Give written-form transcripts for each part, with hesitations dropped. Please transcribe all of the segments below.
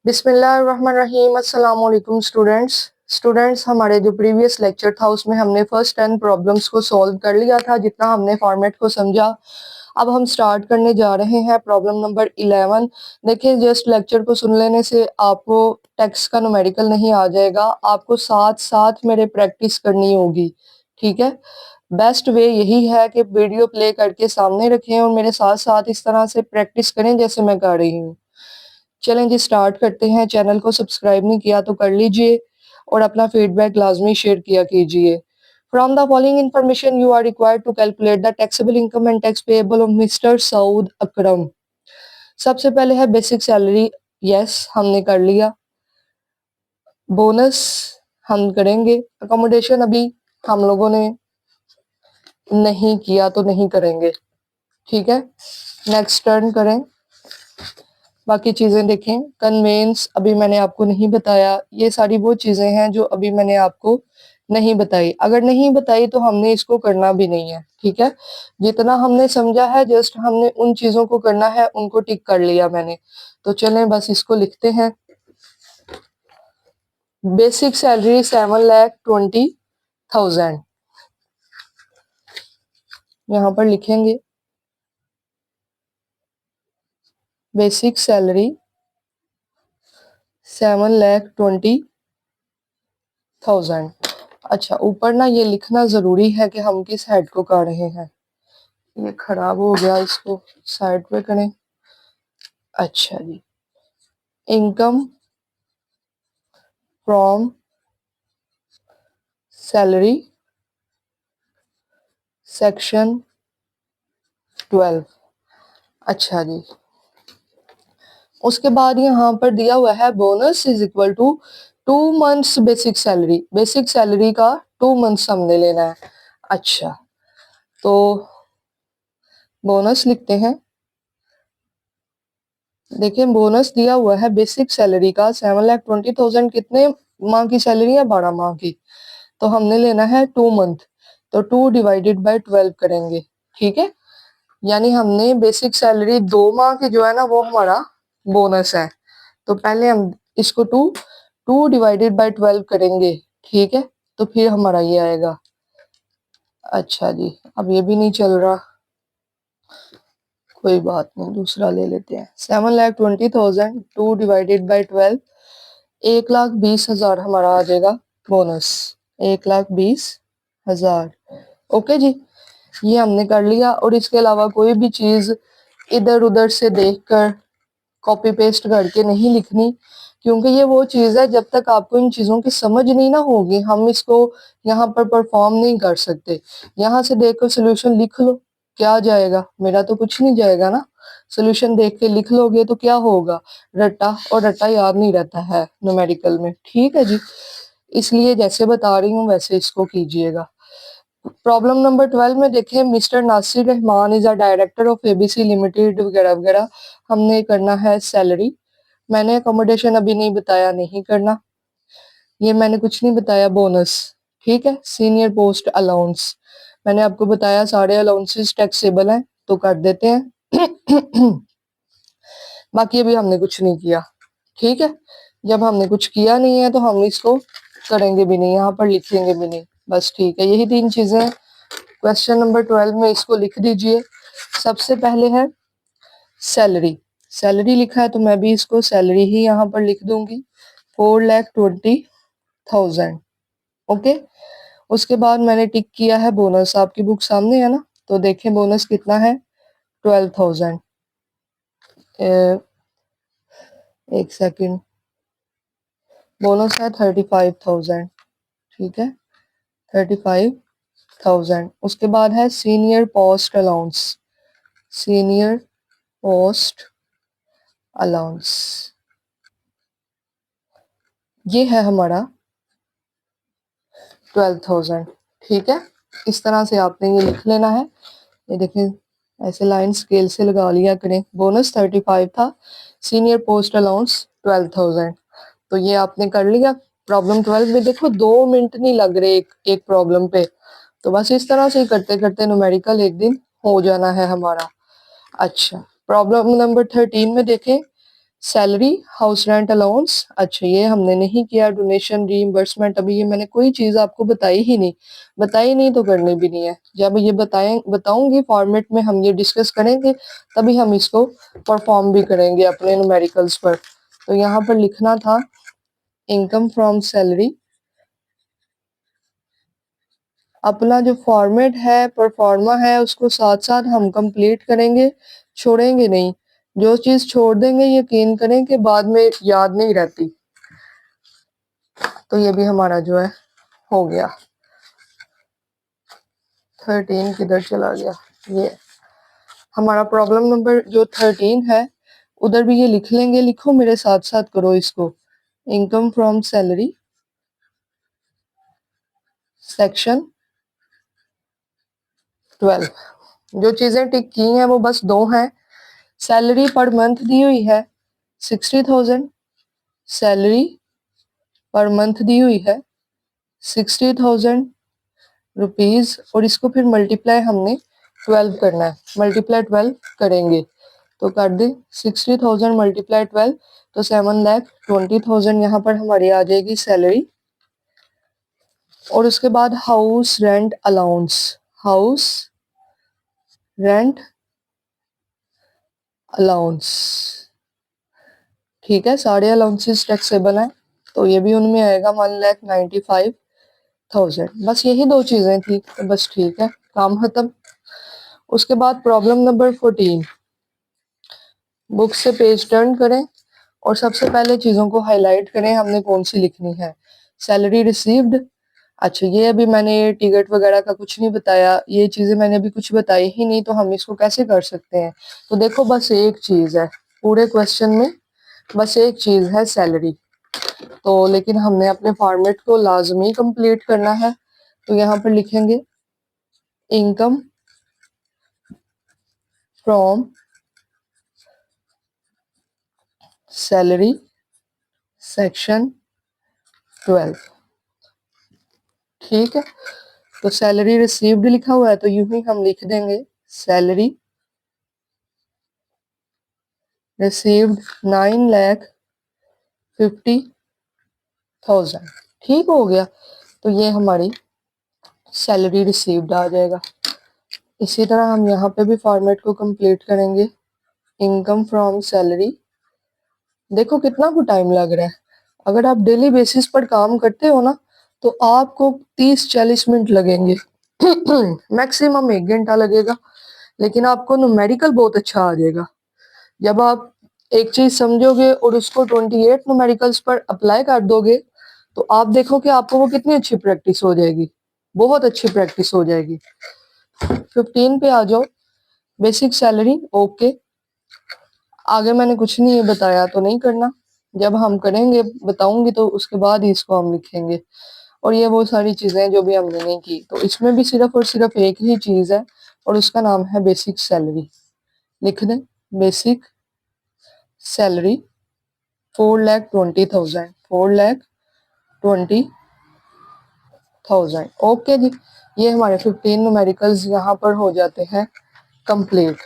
बिस्मिल्लाहिर्रहमानिर्रहीम। अस्सलाम वालेकुम स्टूडेंट्स हमारे जो प्रीवियस लेक्चर था उसमें हमने फर्स्ट 10 प्रॉब्लम्स को सॉल्व कर लिया था, जितना हमने फॉर्मेट को समझा। अब हम स्टार्ट करने जा रहे हैं प्रॉब्लम नंबर 11। देखिए, जस्ट लेक्चर को सुन लेने से आपको टेक्स्ट का न्यूमेरिकल नहीं आ जाएगा, आपको साथ साथ मेरे प्रैक्टिस करनी होगी। ठीक है, बेस्ट वे यही है कि वीडियो प्ले करके सामने रखें और मेरे साथ साथ इस तरह से प्रैक्टिस करें जैसे मैं कर रही हूँ। चलें जी, स्टार्ट करते हैं। चैनल को सब्सक्राइब नहीं किया तो कर लीजिए और अपना फीडबैक लाजमी शेयर किया कीजिए। From the following information you are required to calculate the taxable income and tax payable of mister Saud Akram. सबसे पहले है बेसिक सैलरी। यस, हमने कर लिया। बोनस हम करेंगे। अकोमोडेशन अभी हम लोगों ने नहीं किया तो नहीं करेंगे। ठीक है, नेक्स्ट टर्न करें। बाकी चीजें देखें। कन्वेंस अभी मैंने आपको नहीं बताया। ये सारी वो चीजें हैं जो अभी मैंने आपको नहीं बताई। अगर नहीं बताई तो हमने इसको करना भी नहीं है। ठीक है, जितना हमने समझा है जस्ट हमने उन चीजों को करना है, उनको टिक कर लिया मैंने। तो चलें बस इसको लिखते हैं। बेसिक सैलरी 7,20,000 यहाँ पर लिखेंगे। Basic salary 7,20,000। अच्छा, ऊपर ना ये लिखना जरूरी है कि हम किस हेड को कर रहे हैं। ये खराब हो गया, इसको साइड पे करें। अच्छा जी, इनकम फ्रॉम सैलरी सेक्शन 12। अच्छा जी, उसके बाद यहाँ पर दिया हुआ है bonus is equal to 2 months basic salary. Basic salary का 2 मंथ्स हमने लेना है। अच्छा, तो बोनस लिखते हैं। देखिए, बोनस दिया हुआ है बेसिक सैलरी का 7,20,000। कितने माह की सैलरी है? 12 माह की। तो हमने लेना है 2 मंथ, तो 2/12 करेंगे। ठीक है, यानी हमने बेसिक सैलरी 2 माह की जो है ना वो हमारा बोनस है। तो पहले हम इसको 2/12 करेंगे। ठीक है, तो फिर हमारा ये आएगा। अच्छा जी, अब ये भी नहीं चल रहा, कोई बात नहीं, दूसरा ले लेते हैं। 7,20,000 2/12 1,20,000 हमारा आ जाएगा बोनस। 1,20,000। ओके जी, ये हमने कर लिया। और इसके अलावा कोई भी चीज इधर उधर से देखकर कॉपी पेस्ट करके नहीं लिखनी, क्योंकि ये वो चीज है जब तक आपको इन चीजों की समझ नहीं ना होगी हम इसको यहाँ पर परफॉर्म नहीं कर सकते। यहाँ से देखकर सोल्यूशन लिख लो, क्या जाएगा? मेरा तो कुछ नहीं जाएगा ना। सोल्यूशन देख के लिख लोगे तो क्या होगा? रट्टा, और रट्टा याद नहीं रहता है न्यूमेरिकल में। ठीक है जी, इसलिए जैसे बता रही हूँ वैसे इसको कीजिएगा। प्रॉब्लम नंबर 12 में देखें, mister Nasir Rahman is a director of ABC limited वगैरह वगैरह। हमने करना है सैलरी। मैंने अकोमोडेशन अभी नहीं बताया, नहीं करना। ये मैंने कुछ नहीं बताया। बोनस, ठीक है। सीनियर पोस्ट अलाउंस, मैंने आपको बताया सारे अलाउंसेस टैक्सेबल हैं तो कर देते हैं। बाकी अभी हमने कुछ नहीं किया। ठीक है, जब हमने कुछ किया नहीं है तो हम इसको करेंगे भी नहीं, यहाँ पर लिखेंगे भी नहीं। बस ठीक है, यही 3 चीजें। क्वेश्चन नंबर 12 में इसको लिख दीजिए। सबसे पहले है सैलरी। सैलरी लिखा है तो मैं भी इसको सैलरी ही यहाँ पर लिख दूंगी, 4,20,000। ओके, उसके बाद मैंने टिक किया है बोनस। आपकी बुक सामने है ना, तो देखें बोनस कितना है, 12,000। एक सेकंड, बोनस है 35,000। ठीक है, 35,000। उसके बाद है senior post allowance. Senior post allowance ये है हमारा 12,000। ठीक है, इस तरह से आपने ये लिख लेना है। ये देखें, ऐसे लाइन स्केल से लगा लिया करें। बोनस 35 था, सीनियर पोस्ट अलाउंस 12,000। तो ये आपने कर लिया। प्रॉब्लम 12 में देखो 2 मिनट नहीं लग रहे एक प्रॉब्लम पे। तो बस इस तरह से ही करते करते न्यूमेरिकल एक दिन हो जाना है हमारा। अच्छा, प्रॉब्लम नंबर 13 में देखें, सैलरी, हाउस रेंट अलाउंस, अच्छा ये हमने नहीं किया। डोनेशन, रीइंबर्समेंट, अभी ये मैंने कोई चीज आपको बताई नहीं तो करनी भी नहीं है। जब ये बताऊंगी फॉर्मेट में, हम ये डिस्कस करेंगे, तभी हम इसको परफॉर्म भी करेंगे अपने न्यूमेरिकल्स पर। तो यहाँ पर लिखना था इनकम फ्रॉम सैलरी। अपना जो फॉर्मेट है, परफॉर्मा है, उसको साथ साथ हम कंप्लीट करेंगे, छोड़ेंगे नहीं। जो चीज छोड़ देंगे यकीन करें कि बाद में याद नहीं रहती। तो ये भी हमारा जो है हो गया। 13 किधर चला गया? ये हमारा प्रॉब्लम नंबर जो 13 है, उधर भी ये लिख लेंगे। लिखो मेरे साथ साथ करो इसको। Income from salary, section 12। जो चीजें टिक की हैं वो बस दो हैं। सैलरी पर मंथ दी हुई है 60,000, सैलरी पर मंथ दी हुई है 60,000 रुपीज, और इसको फिर मल्टीप्लाई हमने 12 करना है। मल्टीप्लाई 12 करेंगे तो कर दे 60,000 मल्टीप्लाई 12, तो 7,20,000 यहाँ पर हमारी आ जाएगी सैलरी। और उसके बाद house rent allowance, house rent allowance, ठीक है, सारे अलाउंसेस टैक्सेबल हैं, तो ये भी उनमें आएगा 1,95,000। बस यही दो चीजें थी, तो बस ठीक है, काम खत्म। उसके बाद प्रॉब्लम नंबर 14, बुक से पेज टर्न करें और सबसे पहले चीजों को हाईलाइट करें, हमने कौन सी लिखनी है। सैलरी रिसीव्ड, अच्छा ये अभी मैंने टिकट वगैरह का कुछ नहीं बताया, ये चीजें मैंने अभी कुछ बताई ही नहीं, तो हम इसको कैसे कर सकते हैं। तो देखो बस एक चीज है पूरे क्वेश्चन में, बस एक चीज है सैलरी। तो लेकिन हमने अपने फॉर्मेट को लाजमी कंप्लीट करना है, तो यहाँ पर लिखेंगे इनकम फ्रॉम सैलरी सेक्शन 12, ठीक है। तो सैलरी रिसीव्ड लिखा हुआ है, तो यूं ही हम लिख देंगे सैलरी रिसीव्ड 9,50,000, ठीक हो गया। तो ये हमारी सैलरी रिसीव्ड आ जाएगा। इसी तरह हम यहाँ पे भी फॉर्मेट को कंप्लीट करेंगे। इनकम फ्रॉम सैलरी, देखो कितना को टाइम लग रहा है। अगर आप डेली बेसिस पर काम करते हो ना, तो आपको 30-40 मिनट लगेंगे मैक्सिमम 1 घंटा लगेगा, लेकिन आपको न्यूमेरिकल बहुत अच्छा आ जाएगा। जब आप एक चीज समझोगे और उसको 28 न्यूमेरिकल्स पर अप्लाई कर दोगे, तो आप देखो कि आपको वो कितनी अच्छी प्रैक्टिस हो जाएगी, बहुत अच्छी प्रैक्टिस हो जाएगी। 15 पे आ जाओ, बेसिक सैलरी, ओके। आगे मैंने कुछ नहीं बताया तो नहीं करना, जब हम करेंगे बताऊंगी तो उसके बाद ही इसको हम लिखेंगे। और ये वो सारी चीजें जो भी हमने नहीं की, तो इसमें भी सिर्फ और सिर्फ एक ही चीज है, और उसका नाम है बेसिक सैलरी। लिख दें बेसिक सैलरी 4,20,000, 4,20,000, ओके जी। ये हमारे 15 न्यूमेरिकल्स यहाँ पर हो जाते हैं कंप्लीट।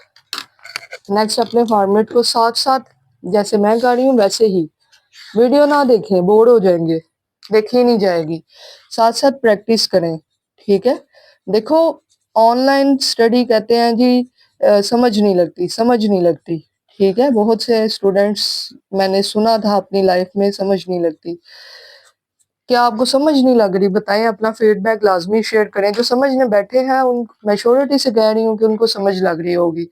नेक्स्ट अपने फॉर्मेट को साथ साथ जैसे मैं कर रही हूँ वैसे ही, वीडियो ना देखें, बोर हो जाएंगे, देखी नहीं जाएगी, साथ साथ प्रैक्टिस करें, ठीक है। देखो ऑनलाइन स्टडी कहते हैं जी समझ नहीं लगती, समझ नहीं लगती, ठीक है। बहुत से स्टूडेंट्स मैंने सुना था अपनी लाइफ में, समझ नहीं लगती। क्या आपको समझ नहीं लग रही? बताएं, अपना फीडबैक लाजमी शेयर करें। जो समझने बैठे हैं उन मैं श्योरिटी से कह रही हूँ कि उनको समझ लग रही होगी।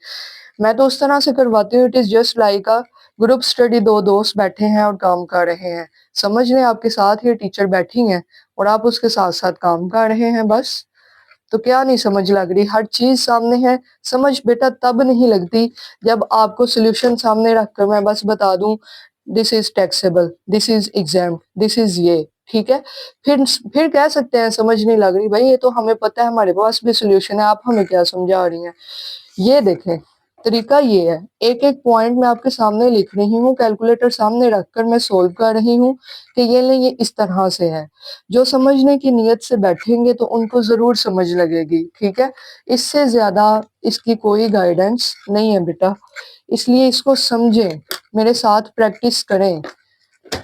मैं तो उस तरह से करवाती हूँ, it is just like a group study, दो दोस्त बैठे हैं और काम कर रहे हैं। समझ लें आपके साथ ही टीचर बैठी हैं और आप उसके साथ साथ काम कर रहे हैं, बस। तो क्या नहीं समझ लग रही? हर चीज सामने है। समझ बेटा तब नहीं लगती जब आपको सोल्यूशन सामने रखकर मैं बस बता दूं this is taxable, this is exam, this is ये, ठीक है। फिर कह सकते हैं समझ नहीं लग रही, भाई ये तो हमें पता है, हमारे पास भी सोल्यूशन है, आप हमें क्या समझा रही हैं। ये देखें, तरीका ये है, एक एक पॉइंट मैं आपके सामने लिख रही हूँ, कैलकुलेटर सामने रखकर मैं सोल्व कर रही हूँ कि ये इस तरह से है। जो समझने की नीयत से बैठेंगे तो उनको जरूर समझ लगेगी, ठीक है। इससे ज्यादा इसकी कोई गाइडेंस नहीं है बेटा, इसलिए इसको समझें, मेरे साथ प्रैक्टिस करें,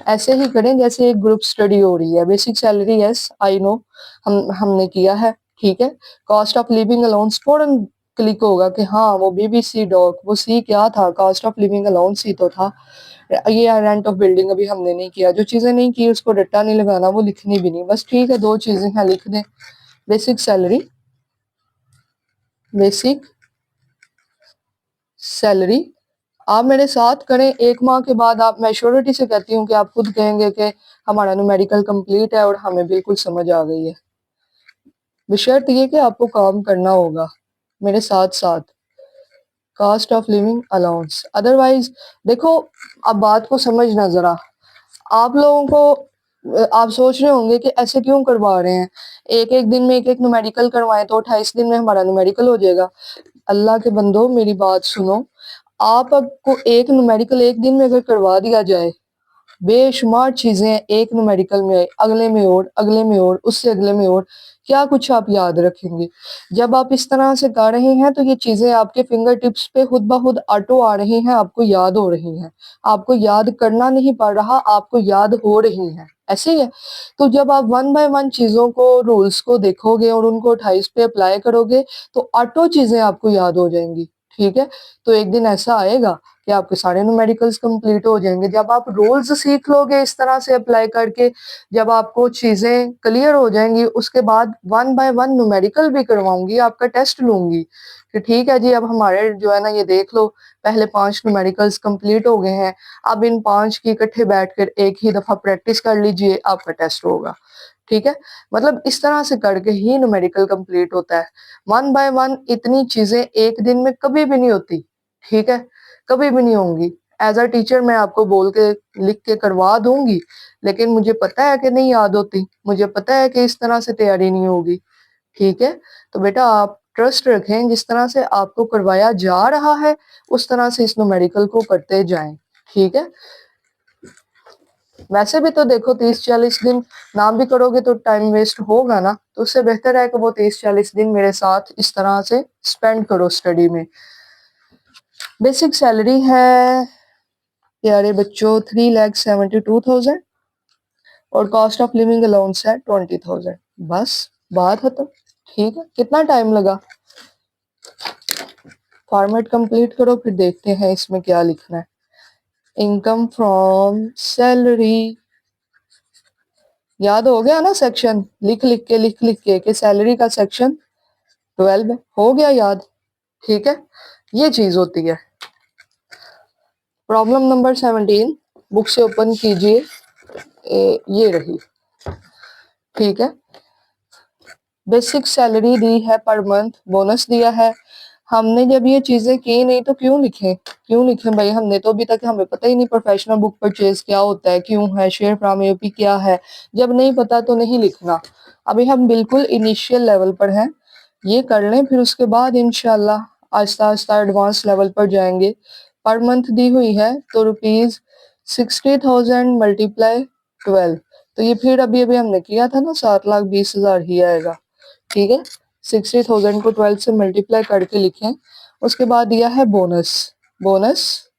ऐसे ही करें जैसे एक ग्रुप स्टडी हो रही है। Basic salary, yes I know, हमने किया है, ठीक है। कॉस्ट ऑफ लिविंग अलाउंस फौरन क्लिक होगा कि हाँ वो बीबीसी डॉक, वो सी क्या था, कॉस्ट ऑफ लिविंग अलाउंस ही तो था। ये रेंट ऑफ बिल्डिंग अभी हमने नहीं किया, जो चीजें नहीं की उसको रट्टा नहीं लगाना, वो लिखनी भी नहीं, बस ठीक है, दो चीजें हैं लिख दें। बेसिक सैलरी, बेसिक सैलरी, आप मेरे साथ करें। एक माह के बाद आप, मैं श्योरिटी से कहती हूँ कि आप खुद कहेंगे कि हमारा न्यूमेरिकल कंप्लीट है और हमें बिल्कुल समझ आ गई है। बशर्त ये कि आपको काम करना होगा मेरे साथ साथ। Cost of living allowance, otherwise देखो, अब बात को समझना जरा। आप लोगों को, आप सोच रहे होंगे कि ऐसे क्यों करवा रहे हैं, एक एक दिन में एक एक न्यूमेरिकल करवाएं तो 28 दिन में हमारा न्यूमेरिकल हो जाएगा। अल्लाह के बंदो मेरी बात सुनो, आपको एक न्यूमेरिकल एक दिन में अगर करवा दिया जाए, बेशुमार चीजें एक न्यूमेरिकल में, अगले में और, अगले में और, उससे अगले में और, क्या कुछ आप याद रखेंगे। जब आप इस तरह से कर रहे हैं तो ये चीजें आपके फिंगर टिप्स पे खुद ब खुद ऑटो आ रही हैं, आपको याद हो रही हैं, आपको याद करना नहीं पड़ रहा, आपको याद हो रही हैं, ऐसे ही है। तो जब आप वन बाय वन चीजों को, रूल्स को देखोगे और उनको 28 पे अप्लाई करोगे तो ऑटो चीजें आपको याद हो जाएंगी, ठीक है। तो एक दिन ऐसा आएगा कि आपके सारे न्यूमेरिकल्स कंप्लीट हो जाएंगे। जब आप रोल्स सीख लोगे इस तरह से अप्लाई करके, जब आपको चीजें क्लियर हो जाएंगी, उसके बाद वन बाय वन न्यूमेरिकल भी करवाऊंगी, आपका टेस्ट लूंगी कि ठीक है जी, अब हमारे जो है ना, ये देख लो, पहले 5 न्यूमेरिकल्स कंप्लीट हो गए हैं, अब इन 5 की इकट्ठे बैठकर एक ही दफा प्रैक्टिस कर लीजिए, आपका टेस्ट होगा, ठीक है। मतलब इस तरह से करके ही न्यूमेरिकल कंप्लीट होता है। वन बाय वन इतनी चीजें एक दिन में कभी भी नहीं होती, ठीक है, कभी भी नहीं होंगी। एज अ टीचर मैं आपको बोल के, लिख के करवा दूंगी, लेकिन मुझे पता है कि नहीं याद होती, मुझे पता है कि इस तरह से तैयारी नहीं होगी, ठीक है। तो बेटा आप ट्रस्ट रखें, जिस तरह से आपको करवाया जा रहा है उस तरह से इस न्यूमेरिकल को करते जाएं, ठीक है। वैसे भी तो देखो 30-40 दिन ना भी करोगे तो टाइम वेस्ट होगा ना, तो उससे बेहतर है कि वो 30-40 दिन मेरे साथ इस तरह से स्पेंड करो स्टडी में। बेसिक सैलरी है प्यारे बच्चों 3,72,000 और कॉस्ट ऑफ लिविंग अलाउंस है 20,000। बस बात खत्म, ठीक है। कितना टाइम लगा, फॉर्मेट कंप्लीट करो फिर देखते हैं इसमें क्या लिखना है। इनकम फ्रॉम सैलरी, याद हो गया ना सेक्शन, लिख लिख के कि सैलरी का सेक्शन 12 है, हो गया याद, ठीक है। ये चीज होती है। प्रॉब्लम नंबर 17 बुक से ओपन कीजिए, ये रही, ठीक है। बेसिक सैलरी दी है पर मंथ, बोनस दिया है। हमने जब ये चीजें की नहीं तो क्यों लिखें, क्यों लिखें भाई, हमने तो अभी तक हमें पता ही नहीं प्रोफेशनल बुक परचेज क्या होता है, क्यों है, शेयर फ्रॉम यूपी क्या है। जब नहीं पता तो नहीं लिखना। अभी हम बिल्कुल इनिशियल लेवल पर हैं, ये कर लें, फिर उसके बाद इंशाल्लाह आहिस्ता आहिस्ता एडवांस लेवल पर जाएंगे। पर मंथ दी हुई है तो ₹60,000 मल्टीप्लाई 12, तो ये फिर अभी अभी हमने किया था ना, 7,20,000 ही आएगा, ठीक है। 60,000 को 12 से मल्टीप्लाई करके लिखें। उसके बाद दिया है बोनस, बोनस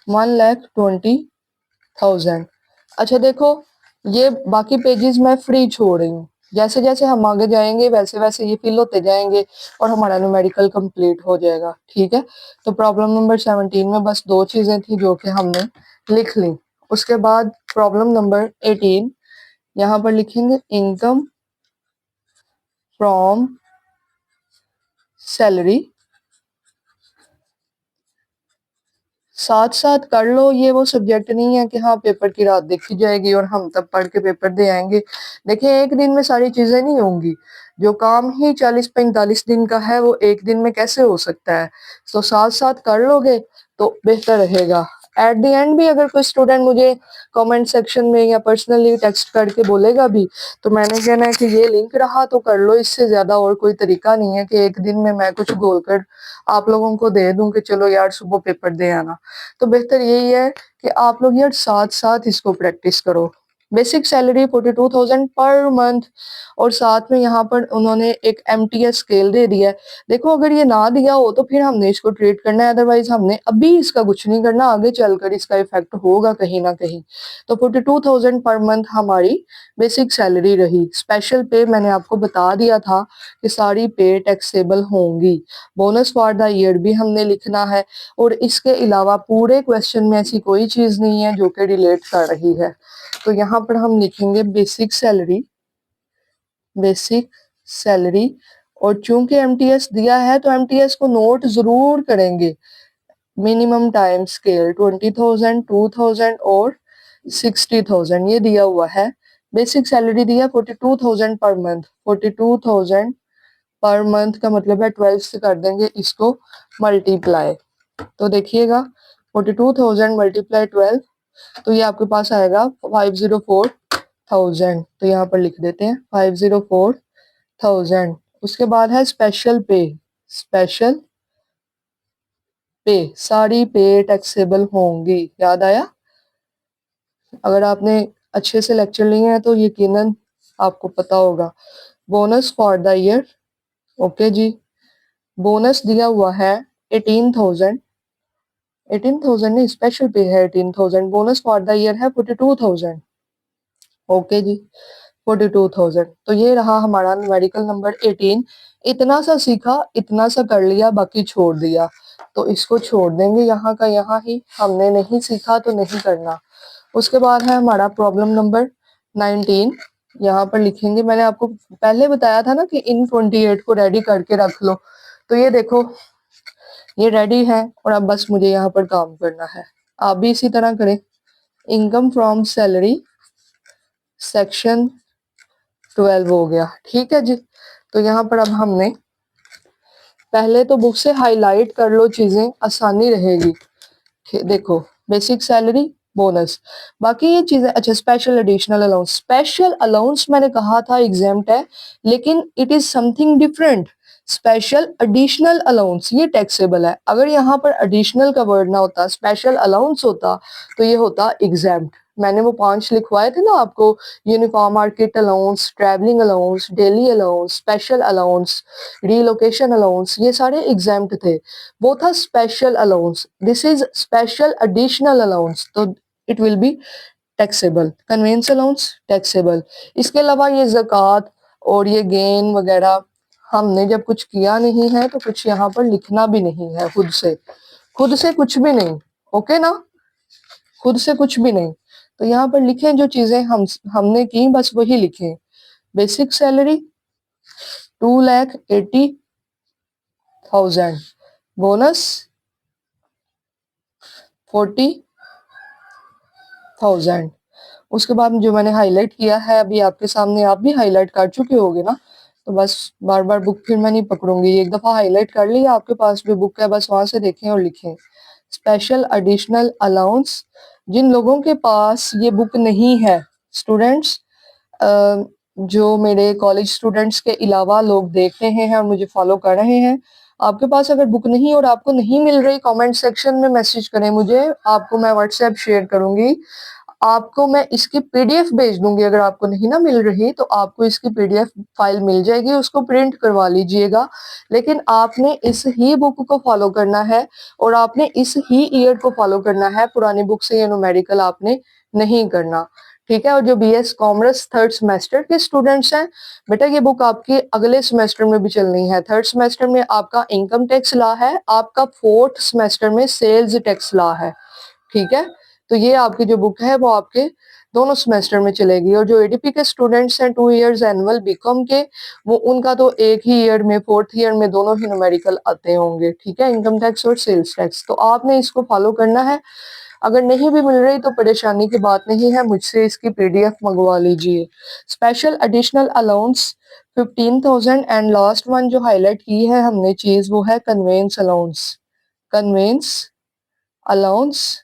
1,20,000। अच्छा देखो, ये बाकी पेजेस मैं फ्री छोड़ रही हूँ, जैसे जैसे हम आगे जाएंगे वैसे वैसे ये फिल होते जाएंगे और हमारा न्यूमेरिकल कंप्लीट हो जाएगा, ठीक है। तो प्रॉब्लम नंबर 17 में बस दो चीजें थी जो कि हमने लिख ली। उसके बाद प्रॉब्लम नंबर 18, यहाँ पर लिखेंगे इनकम फ्रॉम सैलरी, साथ साथ कर लो, ये वो सब्जेक्ट नहीं है कि हाँ पेपर की रात देखी जाएगी और हम तब पढ़ के पेपर दे आएंगे। देखिए एक दिन में सारी चीजें नहीं होंगी, जो काम ही 40-45 दिन का है वो एक दिन में कैसे हो सकता है। तो साथ साथ कर लोगे तो बेहतर रहेगा। एट द एंड भी अगर कोई स्टूडेंट मुझे कमेंट सेक्शन में या पर्सनली टेक्स्ट करके बोलेगा भी तो मैंने कहना है कि ये लिंक रहा तो कर लो, इससे ज्यादा और कोई तरीका नहीं है कि एक दिन में मैं कुछ बोल कर आप लोगों को दे दूं कि चलो यार सुबह पेपर दे आना। तो बेहतर यही है कि आप लोग यार साथ साथ इसको प्रैक्टिस करो। बेसिक सैलरी 42,000 पर मंथ, और साथ में यहाँ पर उन्होंने एक MTS स्केल दे दिया है। देखो अगर ये ना दिया हो तो फिर हमने इसको ट्रीट करना है, अदरवाइज हमने अभी इसका कुछ नहीं करना, आगे चलकर इसका इफेक्ट होगा कहीं ना कहीं। तो 42,000 पर मंथ हमारी बेसिक सैलरी रही। स्पेशल पे मैंने आपको बता दिया था कि सारी पे टैक्सेबल होंगी। बोनस फॉर द ईयर भी हमने लिखना है, और इसके अलावा पूरे क्वेश्चन में ऐसी कोई चीज नहीं है जो कि रिलेट कर रही है। तो यहाँ पर हम लिखेंगे बेसिक सैलरी, बेसिक सैलरी, और चूंकि MTS दिया है तो MTS को नोट जरूर करेंगे। मिनिमम टाइम स्केल 20,000, 2,000 और 60,000 ये दिया हुआ है। बेसिक सैलरी दिया 42,000 पर मंथ। 42,000 पर मंथ का मतलब है 12 से कर देंगे इसको मल्टीप्लाई। तो देखिएगा 42,000 मल्टीप्लाई 12, तो ये आपके पास आएगा 504,000। तो यहाँ पर लिख देते हैं 504,000। उसके बाद है स्पेशल पे। स्पेशल पे सारी पे टैक्सेबल होंगी, याद आया? अगर आपने अच्छे से लेक्चर लिए हैं तो यकीनन आपको पता होगा। Bonus for the year, okay जी, बोनस दिया हुआ है 18,000। 18,000 नहीं, स्पेशल पे है 18,000। बोनस फॉर द ईयर है 42,000। ओके जी, 42,000। तो ये रहा हमारा न्यूमेरिकल नंबर 18। इतना सा सीखा, इतना सा कर लिया, बाकी छोड़ दिया, तो इसको छोड़ देंगे यहाँ का यहाँ ही। हमने नहीं सीखा तो नहीं करना। उसके बाद है हमारा प्रॉब्लम नंबर 19। यहाँ पर लिखेंगे, मैंने आपको पहले बताया था ना कि इन 28 को रेडी करके रख लो। तो ये देखो ये रेडी है, और अब बस मुझे यहाँ पर काम करना है। आप भी इसी तरह करें। इनकम फ्रॉम सैलरी सेक्शन 12 हो गया, ठीक है जी। तो यहाँ पर अब हमने पहले तो बुक से हाईलाइट कर लो चीजें, आसानी रहेगी। देखो बेसिक सैलरी, बोनस, बाकी ये चीजें। अच्छा, special additional allowance. Special allowance मैंने कहा था एग्जाम्प्ट है, लेकिन it is something different. Special additional allowance ये टैक्सेबल है। अगर यहाँ पर एडिशनल का वर्ड ना होता, स्पेशल अलाउंस होता, तो ये होता एग्जाम्प्ट। मैंने वो 5 लिखवाए थे ना आपको, uniform market allowance, travelling allowance, daily allowance, special allowance, relocation allowance, ये सारे एग्जाम्प्ट थे। वो था special allowance, this is special additional allowance, तो it will be taxable. Conveyance allowance taxable. इसके अलावा ये ज़कात और ये गेन वगैरह हमने जब कुछ किया नहीं है तो कुछ यहाँ पर लिखना भी नहीं है, खुद से कुछ भी नहीं, ओके ना, खुद से कुछ भी नहीं। तो यहाँ पर लिखें जो चीजें हमने की, बस वही लिखें। Basic salary 2,80,000, bonus 40,000। उसके बाद जो मैंने हाईलाइट किया है अभी आपके सामने, आप भी हाईलाइट कर चुके होगे ना, तो बस बार बार बुक फिर मैं नहीं पकड़ूंगी, एक दफा हाईलाइट कर लिया, आपके पास जो बुक है बस वहां से देखें और लिखें। स्पेशल एडिशनल अलाउंस, जिन लोगों के पास ये बुक नहीं है, स्टूडेंट्स, जो मेरे कॉलेज स्टूडेंट्स के अलावा लोग देख रहे हैं और मुझे फॉलो कर रहे हैं, आपके पास अगर बुक नहीं और आपको नहीं मिल रही, कमेंट सेक्शन में मैसेज करें मुझे, आपको मैं व्हाट्सएप शेयर करूंगी, आपको मैं इसकी PDF भेज दूंगी। अगर आपको नहीं ना मिल रही तो आपको इसकी PDF फाइल मिल जाएगी, उसको प्रिंट करवा लीजिएगा। लेकिन आपने इस ही बुक को फॉलो करना है और आपने इस ही ईयर को फॉलो करना है, पुरानी बुक से ये न्यूमेरिकल आपने नहीं करना, ठीक है। और जो BS कॉमर्स 3rd सेमेस्टर के स्टूडेंट्स हैं, बेटा ये बुक आपकी अगले सेमेस्टर में भी चलनी है। 3rd सेमेस्टर में आपका इनकम टैक्स लॉ है, आपका 4th सेमेस्टर में सेल्स टैक्स लॉ है, ठीक है। तो ये आपकी जो बुक है वो आपके दोनों सेमेस्टर में चलेगी। और जो ADP के स्टूडेंट्स हैं 2 इयर्स एनुअल बीकॉम के, वो उनका तो एक ही ईयर में, 4th ईयर में दोनों ही न्यूमेरिकल आते होंगे, ठीक है, इनकम टैक्स और सेल्स टैक्स। तो आपने इसको फॉलो करना है। अगर नहीं भी मिल रही तो परेशानी की बात नहीं है, मुझसे इसकी PDF मंगवा लीजिए। Special additional allowance 15,000। And last one जो हाईलाइट की है हमने चीज, वो है convince allowance. Convince allowance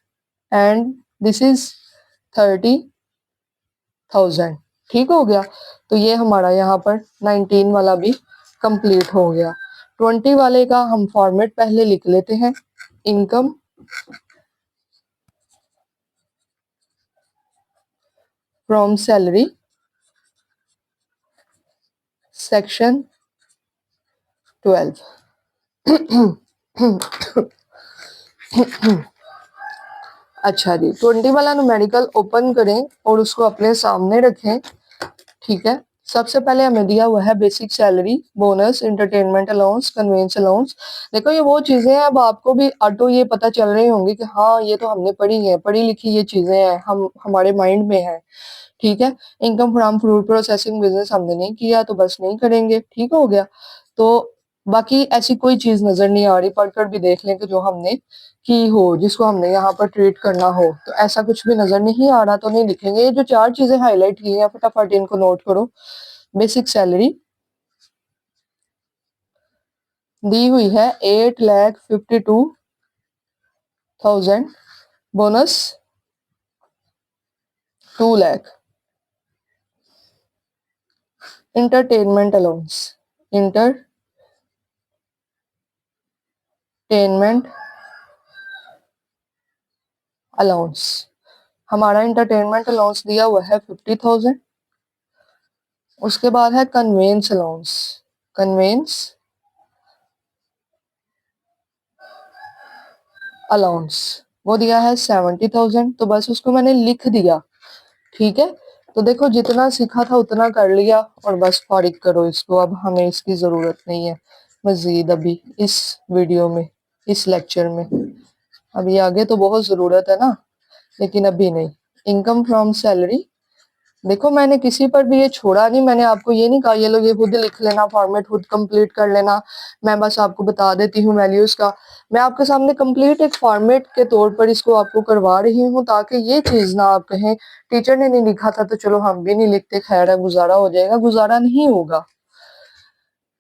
and this is 30,000। ठीक हो गया। तो ये हमारा यहाँ पर 19 वाला भी कंप्लीट हो गया। 20 वाले का हम फॉर्मेट पहले लिख लेते हैं। Income from salary section 12। अच्छा जी, 20 वाला न्यूमेरिकल ओपन करें और उसको अपने सामने रखें। ठीक है, सबसे पहले हमें दिया हुआ है basic salary, bonus, entertainment allowance, convince allowance. देखो ये वो चीजें हैं, अब आपको भी ऑटो ये पता चल रही होंगी कि हाँ ये तो हमने पढ़ी है, पढ़ी लिखी ये चीजें हैं, हम हमारे माइंड में है। ठीक है, income from food processing business हमने नहीं किया तो बस नहीं करेंगे। ठीक हो गया। तो बाकी ऐसी कोई चीज नजर नहीं आ रही, पढ़कर भी देख लें कि जो हमने की हो, जिसको हमने यहाँ पर ट्रीट करना हो, तो ऐसा कुछ भी नजर नहीं आ रहा तो नहीं लिखेंगे। ये जो चार चीजें हाईलाइट की हैं फटाफट इनको नोट करो। बेसिक सैलरी दी हुई है 8,52,000, bonus 2 lakh, entertainment allowance, entertainment allowance, हमारा इंटरटेनमेंट अलाउंस दिया हुआ है 50,000। उसके बाद है कन्वेंस अलाउंस, कन्वेंस अलाउंस वो दिया है 70,000, तो बस उसको मैंने लिख दिया। ठीक है, तो देखो जितना सीखा था उतना कर लिया और बस फारिग करो इसको, अब हमें इसकी जरूरत नहीं है मजीद अभी इस वीडियो में, इस लेक्चर में। अभी आगे तो बहुत जरूरत है ना, लेकिन अभी नहीं। इनकम फ्रॉम सैलरी, देखो मैंने किसी पर भी ये छोड़ा नहीं, मैंने आपको ये नहीं कहा ये लोग ये खुद लिख लेना, फॉर्मेट खुद कंप्लीट कर लेना। मैं बस आपको बता देती हूँ वैल्यूज का। मैं आपके सामने कंप्लीट एक फॉर्मेट के तौर पर इसको आपको करवा रही हूँ, ताकि ये चीज ना आप कहें टीचर ने नहीं लिखा था तो चलो हम भी नहीं लिखते, खैर है गुजारा हो जाएगा, गुजारा नहीं होगा।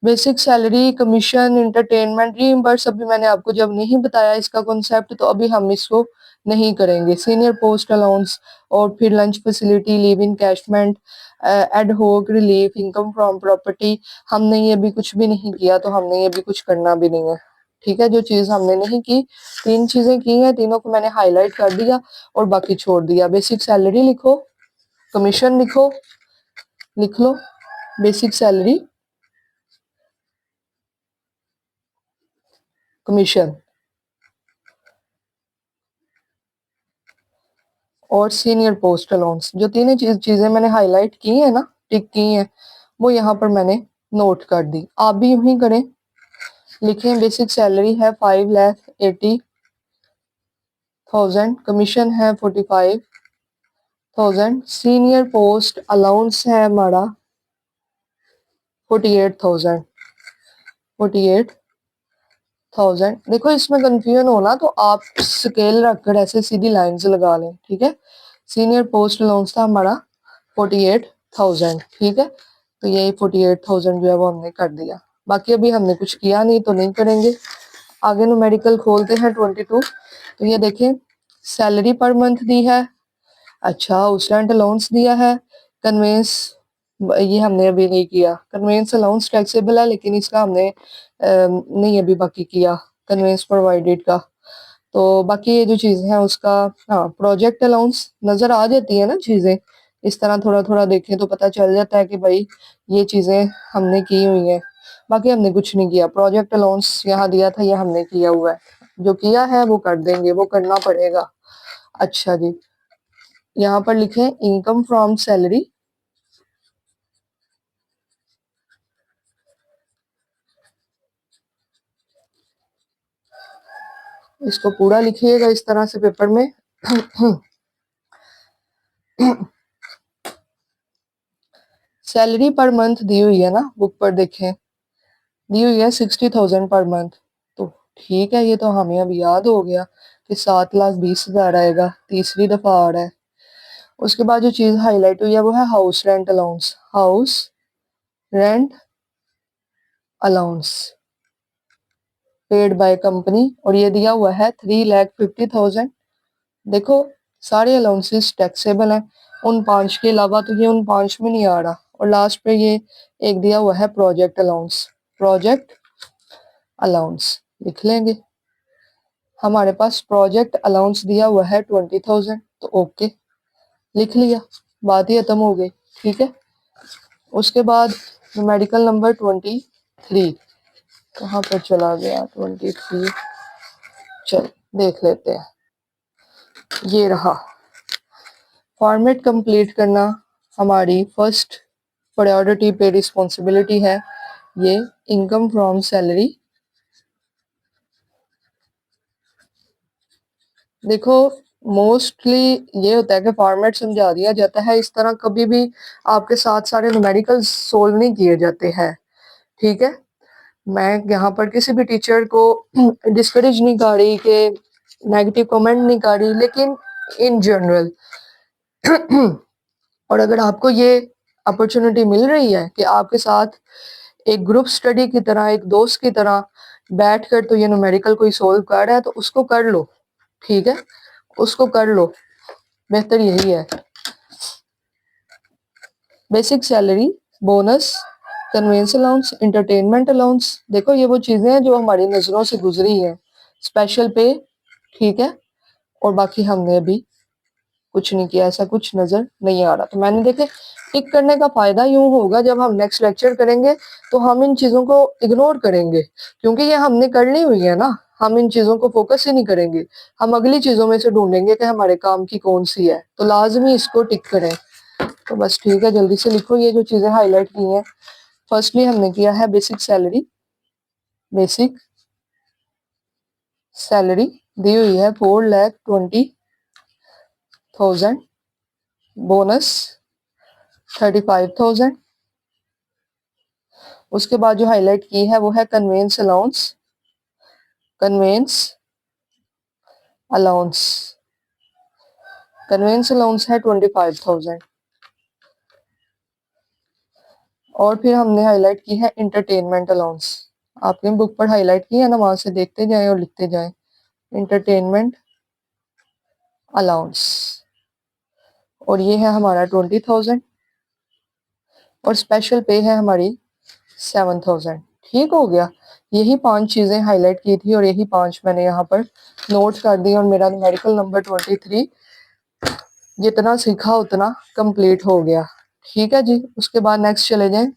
Basic salary, commission, entertainment, reimburse अभी मैंने आपको जब नहीं बताया इसका कॉन्सेप्ट तो अभी हम इसको नहीं करेंगे। सीनियर पोस्ट अलाउंस और फिर lunch facility, leave encashment, ad hoc relief, income from property, हमने ये भी कुछ भी नहीं किया तो हमने ये भी कुछ करना भी नहीं है। ठीक है, जो चीज हमने नहीं की, 3 चीजें की हैं, तीनों को मैंने हाईलाइट कर दिया और बाकी छोड़ दिया। बेसिक सैलरी लिखो, कमीशन लिखो, लिख लो बेसिक सैलरी, कमीशन और सीनियर पोस्ट अलाउंस। जो तीनों चीजें मैंने हाईलाइट की है ना, टिक की हैं, वो यहाँ पर मैंने नोट कर दी। आप भी यूं ही करें, लिखें बेसिक सैलरी है 5,80,000, कमीशन है 45,000, सीनियर पोस्ट अलाउंस है हमारा 48,000, 48,000। देखो इसमें कंफ्यूजन हो ना तो आप स्केल रखकर ऐसे सीधी लाइंस लगा लें। ठीक है, सीनियर पोस्ट अलाउंस था हमारा 48,000। ठीक है, तो ये 48,000 जो है वो हमने कर दिया। बाकी अभी हमने कुछ किया नहीं तो नहीं करेंगे। आगे न्यूमेरिकल खोलते हैं 22। तो ये देखें, सैलरी पर मंथ दी है, अच्छा हाउस रेंट अलाउंस दिया है, कन्वेंस ये हमने अभी नहीं किया, कन्वेंस अलाउंस टैक्सेबल है लेकिन इसका हमने नहीं अभी बाकी किया, कन्वेंस प्रोवाइडेड का। तो बाकी ये जो चीजें हैं उसका, हाँ प्रोजेक्ट अलाउंस नजर आ जाती है ना चीजें, इस तरह थोड़ा थोड़ा देखें तो पता चल जाता है कि भाई ये चीजें हमने की हुई हैं। बाकी हमने कुछ नहीं किया, प्रोजेक्ट अलाउंस यहाँ दिया था ये हमने किया हुआ है, जो किया है वो कर देंगे, वो करना पड़ेगा। अच्छा जी, यहाँ पर लिखें इनकम फ्रॉम सैलरी, इसको पूरा लिखिएगा इस तरह से पेपर में। सैलरी पर मंथ दी हुई है ना, बुक पर देखें दी हुई है 60,000 पर मंथ। तो ठीक है, ये तो हमें अब याद हो गया कि 7,20,000 आएगा, तीसरी दफा आ रहा है। उसके बाद जो चीज हाईलाइट हुई है वो है house rent allowance, house rent allowance paid by company, और ये दिया हुआ है 3,50,000, देखो सारे अलाउंसेस टैक्सेबल हैं, उन 5 के अलावा तो ये उन 5 में नहीं आ रहा। और लास्ट पे ये एक दिया हुआ है प्रोजेक्ट अलाउंस, प्रोजेक्ट अलाउंस लिख लेंगे। हमारे पास प्रोजेक्ट अलाउंस दिया हुआ है 20,000, तो ओके लिख लिया, बात ही खत्म हो गई। ठीक है, उसके बाद मेडिकल नंबर 23 कहाँ पर चला गया? 23 चल देख लेते हैं, ये रहा। फॉर्मेट कंप्लीट करना हमारी फर्स्ट प्रायोरिटी पे रिस्पॉन्सिबिलिटी है। ये इनकम फ्रॉम सैलरी, देखो मोस्टली ये होता है कि फॉर्मेट समझा दिया जाता है, इस तरह कभी भी आपके साथ सारे न्यूमेरिकल सोल्व नहीं किए जाते हैं। ठीक है, मैं यहाँ पर किसी भी टीचर को डिस्करेज नहीं कर रही कि नेगेटिव कमेंट नहीं कर रही, लेकिन इन जनरल और अगर आपको ये अपॉर्चुनिटी मिल रही है कि आपके साथ एक ग्रुप स्टडी की तरह, एक दोस्त की तरह बैठकर तो ये न्यूमेरिकल कोई सोल्व कर रहा है, तो उसको कर लो। ठीक है, उसको कर लो, बेहतर यही है। Basic salary, bonus, convince allowance, entertainment allowance, देखो ये वो चीजें हैं जो हमारी नजरों से गुजरी हैं। स्पेशल पे, ठीक है, और बाकी हमने अभी कुछ नहीं किया, ऐसा कुछ नजर नहीं आ रहा। तो मैंने देखे टिक करने का फायदा यूं होगा, जब हम नेक्स्ट लेक्चर करेंगे तो हम इन चीजों को इग्नोर करेंगे, क्योंकि ये हमने कर ली हुई है ना, हम इन चीजों को फोकस ही नहीं करेंगे, हम अगली चीजों में से ढूंढेंगे कि हमारे काम की कौन सी है, तो लाजमी इसको टिक करें। तो बस ठीक है, जल्दी से लिखो ये जो चीजें हाईलाइट की हैं। फर्स्टली हमने किया है बेसिक सैलरी, बेसिक सैलरी दी हुई है 4,20,000, बोनस 35,000। उसके बाद जो हाईलाइट की है वो है convince allowance, convince allowance, convince allowance है 25,000। और फिर हमने हाईलाइट की है एंटरटेनमेंट अलाउंस, आपने बुक पर हाईलाइट की है ना, वहां से देखते जाएं और लिखते जाएं। एंटरटेनमेंट अलाउंस, और ये है हमारा 20,000, और स्पेशल पे है हमारी 7,000। ठीक हो गया, यही 5 चीजें हाईलाइट की थी और यही 5 मैंने यहाँ पर नोट कर दी, और मेरा न्यूमेरिकल नंबर 23 जितना सीखा उतना कंप्लीट हो गया। ठीक है जी, उसके बाद नेक्स्ट चले जाएं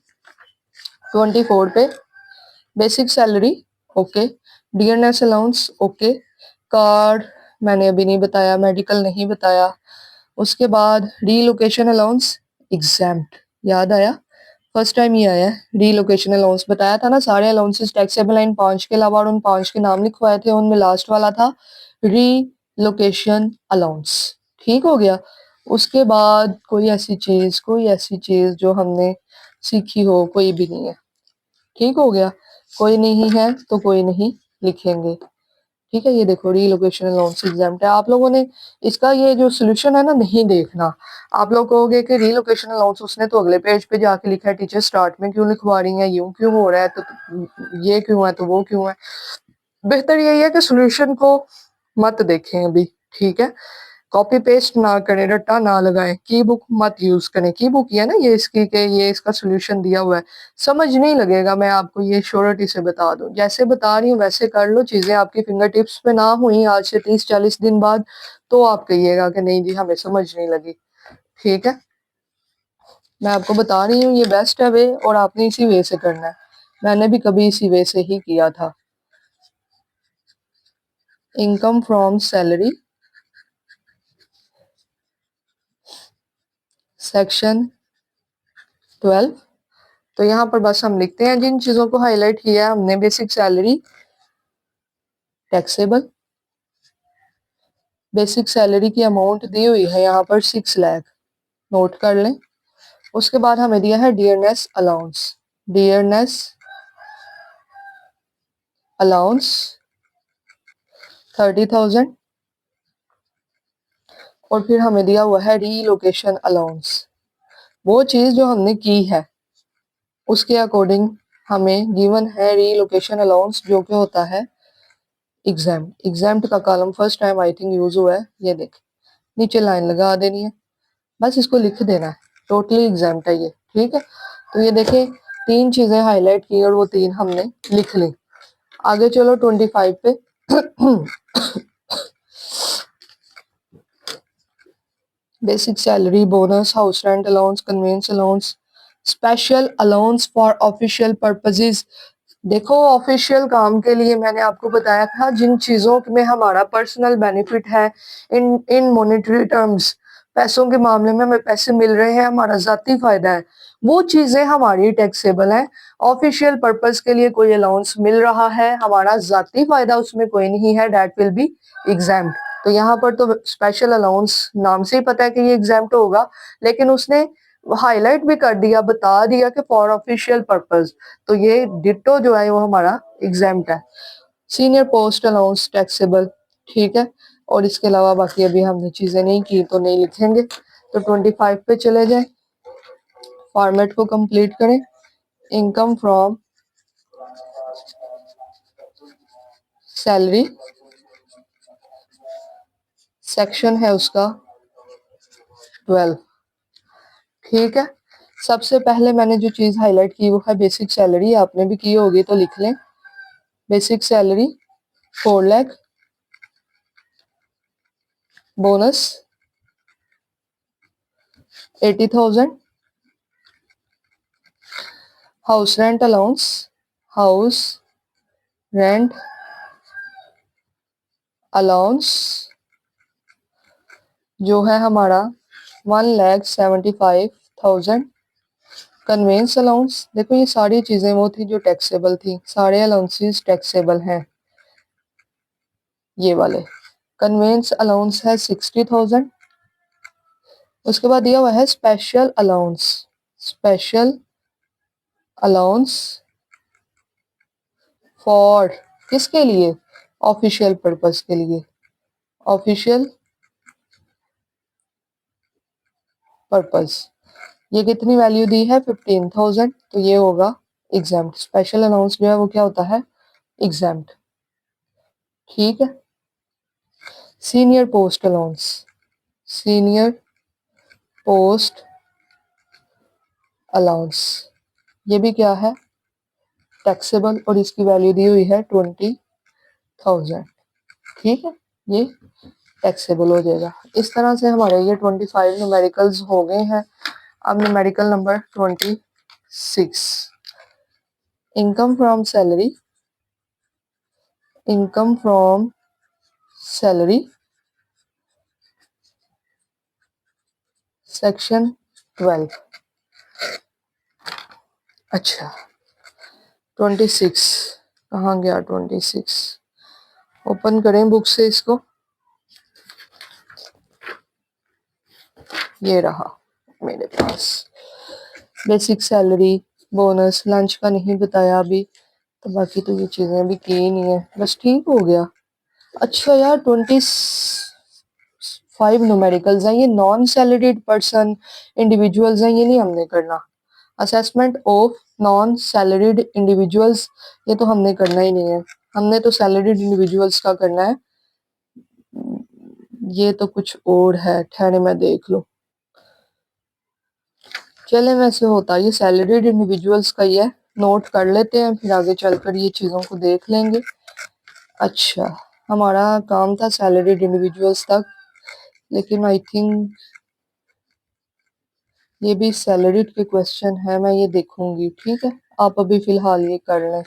24 पे। Basic salary okay, dearness allowance okay, card मैंने अभी नहीं बताया, मेडिकल नहीं बताया। उसके बाद रीलोकेशन अलाउंस एग्जैम्प्ट, याद आया, फर्स्ट टाइम ये आया है रीलोकेशन अलाउंस, बताया था ना सारे अलाउंसेस टैक्सेबल हैं इन 5 के अलावा, और उन 5 के नाम लिखवाए थे, उनमें लास्ट वाला था रीलोकेशन अलाउंस। ठीक हो गया, उसके बाद कोई ऐसी चीज जो हमने सीखी हो, कोई भी नहीं है। ठीक हो गया, कोई नहीं है तो कोई नहीं लिखेंगे। ठीक है, ये देखो रीलोकेशन अलाउंस एग्जाम्प्ट है। आप लोगों ने इसका ये जो सोल्यूशन है ना नहीं देखना, आप लोग कहोगे कि रीलोकेशन अलाउंस उसने तो अगले पेज पे जाके लिखा है, टीचर स्टार्ट में क्यों लिखवा रही है, यूं क्यों हो रहा है, तो ये क्यों है, तो वो क्यों है। बेहतर यही है कि सोल्यूशन को मत देखें अभी। ठीक है, कॉपी पेस्ट ना करें, रट्टा ना लगाएं, की बुक मत यूज करें। की बुक है ना ये इसकी के ये इसका सोल्यूशन दिया हुआ है, समझ नहीं लगेगा, मैं आपको ये श्योरिटी से बता दूं। जैसे बता रही हूँ वैसे कर लो, चीजें आपकी फिंगर टिप्स पे ना हुई आज से 30-40 दिन बाद, तो आप कहिएगा कि नहीं जी हमें समझ नहीं लगी। ठीक है, मैं आपको बता रही हूँ ये बेस्ट है वे, और आपने इसी वे से करना है, मैंने भी कभी इसी वे से ही किया था। इनकम फ्रॉम सैलरी सेक्शन 12, तो यहाँ पर बस हम लिखते हैं जिन चीजों को हाईलाइट किया है हमने। Basic salary taxable, basic salary की अमाउंट दी हुई है यहाँ पर 6 लाख, नोट कर लें। उसके बाद हमें दिया है डियरनेस अलाउंस, डियरनेस अलाउंस 30,000, और फिर हमें दिया हुआ है रीलोकेशन अलाउंस, वो चीज जो हमने की है उसके अकॉर्डिंग हमें गिवन है रीलोकेशन अलाउंस, जो कि होता है एग्जाम्ड का column first time I think use हुआ है, ये देख नीचे लाइन लगा देनी है, बस इसको लिख देना है, टोटली एग्जाम्ड है ये। ठीक है, तो ये देखें 3 चीजें हाईलाइट की और वो 3 हमने लिख ली। आगे चलो 25 पे। Basic salary, bonus, house rent allowance, convince allowance, special allowance for official purposes. देखो ऑफिशियल काम के लिए मैंने आपको बताया था जिन चीजों में हमारा पर्सनल बेनिफिट है, इन इन मॉनेटरी टर्म्स, पैसों के मामले में हमें पैसे मिल रहे हैं, हमारा जाती फायदा है, वो चीजें हमारी टैक्सेबल हैं। ऑफिशियल पर्पस के लिए कोई अलाउंस मिल रहा है, हमारा जाती फायदा उसमें कोई नहीं है, दैट विल बी एग्जाम्ड। तो यहाँ पर तो स्पेशल अलाउंस नाम से ही पता है कि ये एग्जाम्ड होगा, लेकिन उसने हाईलाइट भी कर दिया, बता दिया कि फॉर ऑफिशियल पर्पस, तो ये डिटो जो है वो हमारा एग्जाम्ड है। सीनियर पोस्ट अलाउंस टैक्सेबल, ठीक है, और इसके अलावा बाकी अभी हमने चीजें नहीं की तो नहीं लिखेंगे। तो 25 पे चले जाए, फॉर्मेट को कंप्लीट करें। इनकम फ्रॉम सैलरी सेक्शन है उसका 12। ठीक है, सबसे पहले मैंने जो चीज हाईलाइट की वो है बेसिक सैलरी, आपने भी की होगी तो लिख लें। Basic salary 4 lakh, bonus 80,000, house rent allowance, house rent allowance जो है हमारा 1,75,000, कन्वेंस अलाउंस, देखो ये सारी चीजें वो थी जो टैक्सेबल थी, सारे अलाउंसेस टैक्सेबल हैं ये वाले। कन्वेंस अलाउंस है 60,000। उसके बाद दिया हुआ है special allowance, special allowance for, किसके लिए, ऑफिशियल पर्पस के लिए, ऑफिशियल पर्पस। ये कितनी वैल्यू दी है 15,000, तो ये होगा एग्जाम्प्ट। स्पेशल अलाउंस जो है वो क्या होता है, एग्जाम्प्ट। ठीक है, senior post allowance, senior post allowance, ये भी क्या है, टैक्सेबल, और इसकी वैल्यू दी हुई है 20,000। ठीक है, ये टैक्सेबल हो जाएगा। इस तरह से हमारे ये 25 न्यूमेरिकल्स हो गए हैं। अब numerical number 26, income from salary, income from salary section 12। अच्छा 26 कहाँ गया, 26 ओपन करें बुक से इसको, ये रहा मेरे पास। बेसिक सैलरी, बोनस, लंच का नहीं बताया अभी, तो बाकी तो ये चीजें अभी की ही नहीं है, बस ठीक हो गया। अच्छा यार 25 न्यूमेरिकल्स हैं, ये नॉन सैलरीड पर्सन इंडिविजुअल्स हैं, ये नहीं हमने करना। Assessment of non salaried individuals, ये तो हमने करना ही नहीं है, हमने तो सैलरीड इंडिविजुअल्स का करना है। ये तो कुछ और है, ठहरे मैं देख लो। चले वैसे होता ये सैलरीड इंडिविजुअल्स का ही है, नोट कर लेते हैं, फिर आगे चलकर ये चीज़ों को देख लेंगे। अच्छा हमारा काम था सैलरीड इंडिविजुअल्स तक, लेकिन आई थिंक ये भी सैलरीड के क्वेश्चन है, मैं ये देखूंगी। ठीक है, आप अभी फिलहाल ये कर लें,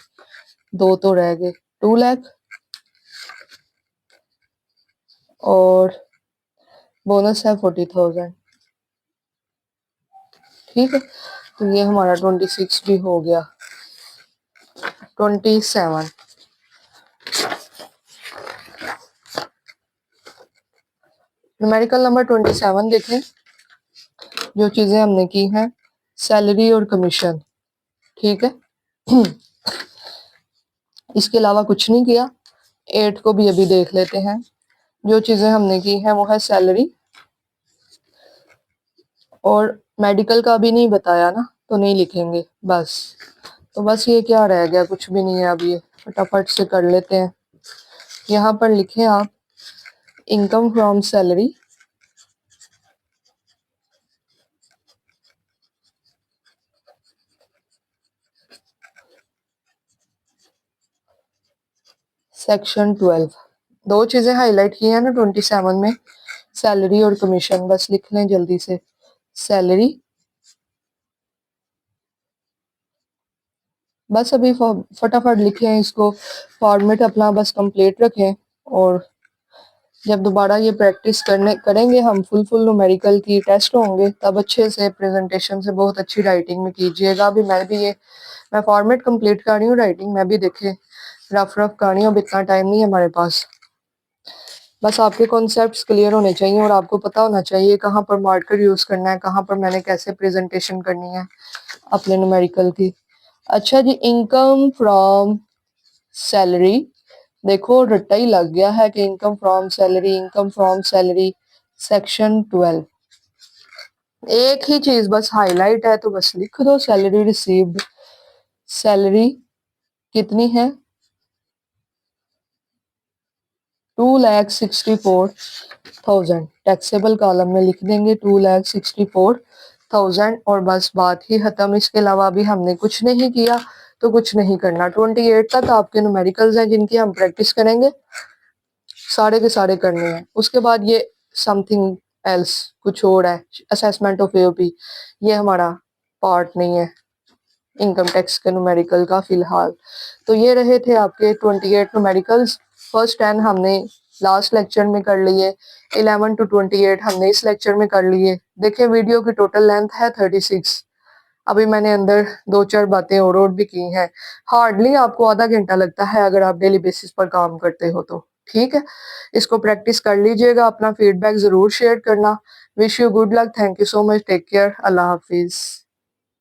2 तो रह गए। 2 लाख और बोनस है 40,000। ठीक है, तो ये हमारा 26 भी हो गया। 27, न्यूमेरिकल नंबर 27 देखें। जो चीजें हमने की हैं, सैलरी और कमीशन, ठीक है, इसके अलावा कुछ नहीं किया। 8 को भी अभी देख लेते हैं। जो चीजें हमने की हैं वो है सैलरी, और मेडिकल का भी नहीं बताया ना, तो नहीं लिखेंगे बस। तो बस ये क्या रह गया, कुछ भी नहीं है, अब ये फटाफट से कर लेते हैं। यहाँ पर लिखें आप इनकम फ्रॉम सैलरी, सेक्शन 12। दो चीजें हाईलाइट की है ना 27 में, सैलरी और कमीशन, बस लिख लें जल्दी से। सैलरी, बस अभी फटाफट लिखें इसको, फॉर्मेट अपना बस कंप्लीट रखें। और जब दोबारा ये प्रैक्टिस करेंगे हम, फुल न्यूमेरिकल की टेस्ट होंगे, तब अच्छे से प्रेजेंटेशन से बहुत अच्छी राइटिंग में कीजिएगा। अभी मैं फॉर्मेट कंप्लीट कर रही हूँ, राइटिंग मैं भी देखे रफ कर रही हूँ, अब इतना टाइम नहीं है हमारे पास। बस आपके कॉन्सेप्ट्स क्लियर होने चाहिए और आपको पता होना चाहिए कहाँ पर मार्कर यूज करना है, कहाँ पर मैंने कैसे प्रेजेंटेशन करनी है अपने न्यूमेरिकल की। अच्छा जी, इनकम फ्रॉम सैलरी, देखो रट्टा ही लग गया है कि income from salary, income from salary, section 12। एक ही चीज बस हाईलाइट है तो बस लिख दो, सैलरी रिसीव्ड। सैलरी कितनी है? 2,64,000। टैक्सेबल कॉलम में लिख देंगे 2,64,000 और बस बात ही खत्म। इसके अलावा अभी हमने कुछ नहीं किया तो कुछ नहीं करना। 28 तक आपके न्यूमेरिकल्स हैं जिनकी हम प्रैक्टिस करेंगे, सारे के सारे करने हैं। उसके बाद ये समथिंग एल्स, कुछ और है, असेसमेंट ऑफ एओपी, ये हमारा पार्ट नहीं है इनकम टैक्स के न्यूमेरिकल का फिलहाल। तो ये रहे थे आपके 28 न्यूमेरिकल्स। फर्स्ट 10 हमने लास्ट लेक्चर में कर लिए, 11 to 28 हमने इस लेक्चर में कर लिए। देखिए वीडियो की टोटल लेंथ है 36। अभी मैंने अंदर 2-4 बातें और भी की हैं। हार्डली आपको आधा घंटा लगता है अगर आप डेली बेसिस पर काम करते हो तो। ठीक है, इसको प्रैक्टिस कर लीजिएगा, अपना फीडबैक जरूर शेयर करना। Wish you good luck, thank you so much, take care, अल्लाह हाफिज।